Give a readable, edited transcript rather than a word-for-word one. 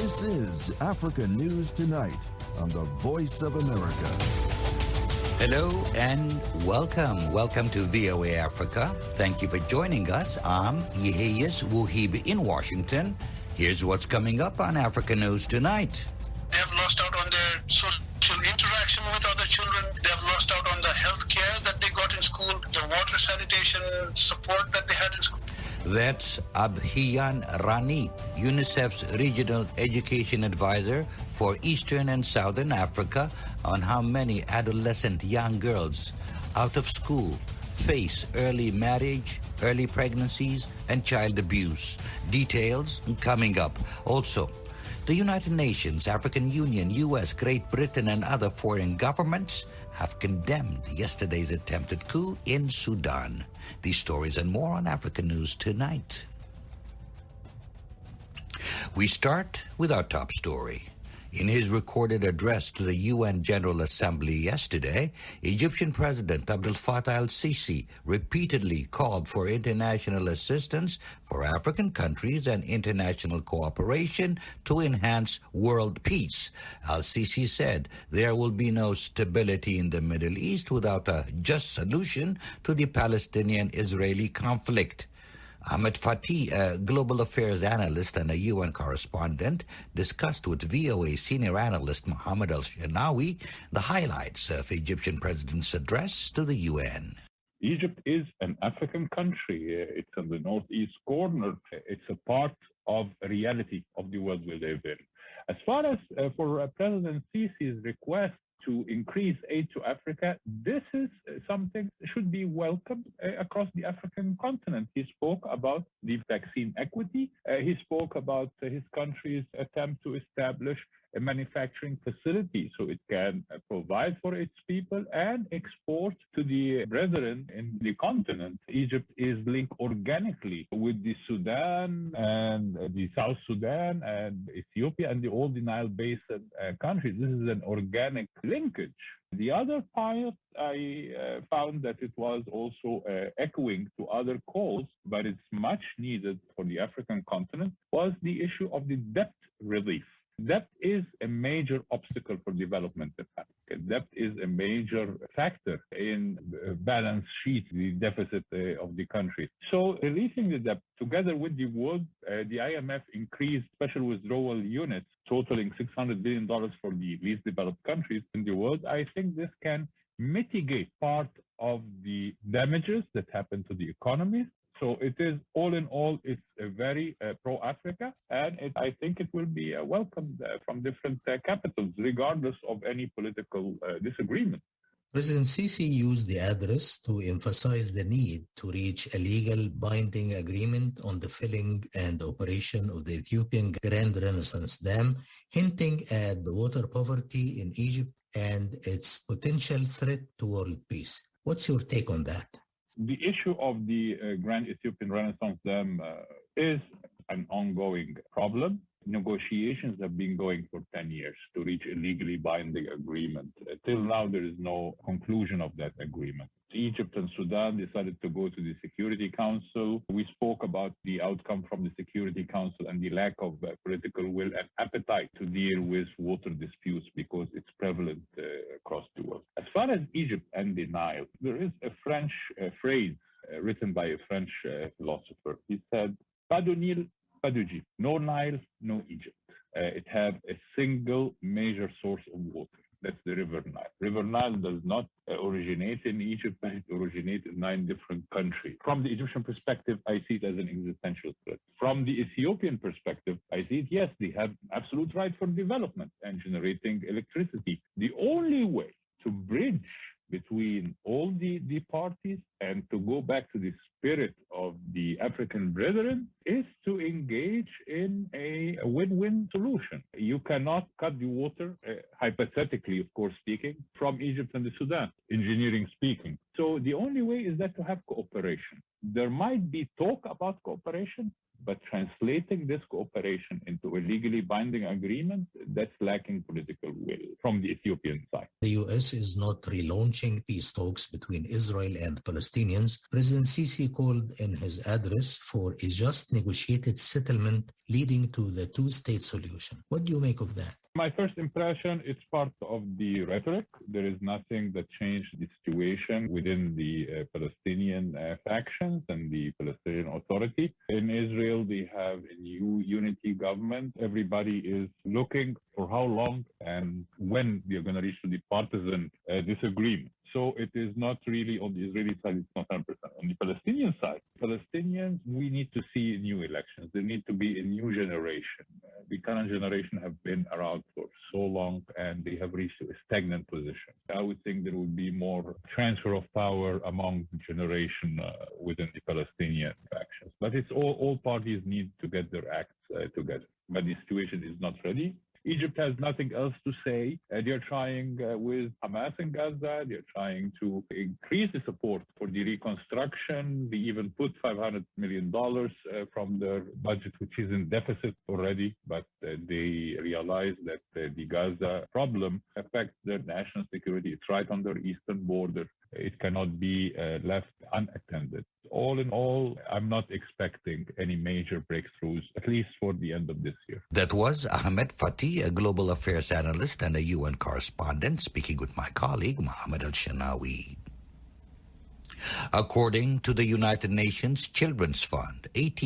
This is Africa News Tonight on the Voice of America. Hello and welcome. Welcome to VOA Africa. Thank you for joining us. I'm Yeheyes Wuhib in Washington. Here's what's coming up on Africa News Tonight. They have lost out on their social interaction with other children. They have lost out on the health care that they got in school, the water sanitation support that they had in school. That's Abhiyan Rani, UNICEF's Regional Education Advisor for Eastern and Southern Africa, on how many adolescent young girls out of school face early marriage, early pregnancies, and child abuse. Details coming up. Also, the United Nations, African Union, U.S., Great Britain, and other foreign governments have condemned yesterday's attempted coup in Sudan. These stories and more on Africa News Tonight. We start with our top story. In his recorded address to the UN General Assembly yesterday, Egyptian President Abdel Fattah el-Sisi repeatedly called for international assistance for African countries and international cooperation to enhance world peace. El-Sisi said there will be no stability in the Middle East without a just solution to the Palestinian Israeli conflict. Ahmed Fathi, a Global Affairs analyst and a UN correspondent, discussed with VOA senior analyst Mohamed ElShinnawi the highlights of Egyptian president's address to the UN. Egypt is an African country. It's on the northeast corner. It's a part of reality of the world we live in. As far as for President Sisi's request to increase aid to Africa, this is something that should be welcomed across the African continent. He spoke about the vaccine equity. He spoke about his country's attempt to establish a manufacturing facility so it can provide for its people and export to the brethren in the continent. Egypt is linked organically with the Sudan and the South Sudan and Ethiopia and all the Nile Basin countries. This is an organic linkage. The other part, I found that it was also echoing to other calls, but it's much needed for the African continent, was the issue of the debt relief. Debt is a major obstacle for development in Africa. Debt is a major factor in balance sheet, the deficit of the country. So releasing the debt together with the world, the IMF increased special withdrawal units totaling $600 billion for the least developed countries in the world. I think this can mitigate part of the damages that happen to the economies. So it is, all in all, it's a very pro-Africa, and I think it will be welcomed from different capitals, regardless of any political disagreement. President Sisi used the address to emphasize the need to reach a legal binding agreement on the filling and operation of the Ethiopian Grand Renaissance Dam, hinting at the water poverty in Egypt and its potential threat to world peace. What's your take on that? The issue of the Grand Ethiopian Renaissance Dam is an ongoing problem. Negotiations have been going for 10 years to reach a legally binding agreement. Till now, there is no conclusion of that agreement. Egypt and Sudan decided to go to the Security Council. We spoke about the outcome from the Security Council and the lack of political will and appetite to deal with water disputes because it's prevalent across the world. As far as Egypt and the Nile, there is a French phrase written by a French philosopher. He said, "Pas de Nil, pas d'Égypte." No Nile, no Egypt. It has a single major source of water. That's the River Nile. River Nile does not originate in Egypt, but it originates in 9 different countries. From the Egyptian perspective, I see it as an existential threat. From the Ethiopian perspective, I see it, yes, they have absolute right for development and generating electricity. The only way to bridge between all the parties and to go back to the spirit of the African brethren is to engage in a win-win solution. You cannot cut the water, hypothetically, of course speaking, from Egypt and the Sudan, engineering speaking. So the only way is that to have cooperation. There might be talk about cooperation, But translating this cooperation into a legally binding agreement, that's lacking political will from the Ethiopian side. The U.S. is not relaunching peace talks between Israel and Palestinians. President Sisi called in his address for a just negotiated settlement leading to the two-state solution. What do you make of that? My first impression, it's part of the rhetoric. There is nothing that changed the situation within the Palestinian factions and the Palestinian Authority. In Israel, they have a new unity government. Everybody is looking for how long and when they're going to reach to the partisan disagreement. So it is not really on the Israeli side, it's not 100%. On the Palestinian side, Palestinians, we need to see new elections. There need to be a new generation. The current generation have been around for so long and they have reached a stagnant position. I would think there would be more transfer of power among the generation within the Palestinian factions. But it's all parties need to get their acts together. But the situation is not ready. Egypt has nothing else to say. They're trying with Hamas in Gaza, they're trying to increase the support for the reconstruction. They even put $500 million from their budget, which is in deficit already, but they realize that the Gaza problem affects their national security. It's right on their eastern border. It cannot be left unattended. All in all, I'm not expecting any major breakthroughs, at least for the end of this year. That was Ahmed Fathi, a global affairs analyst and a UN correspondent, speaking with my colleague, Mohamed ElShinnawi. According to the United Nations Children's Fund, 18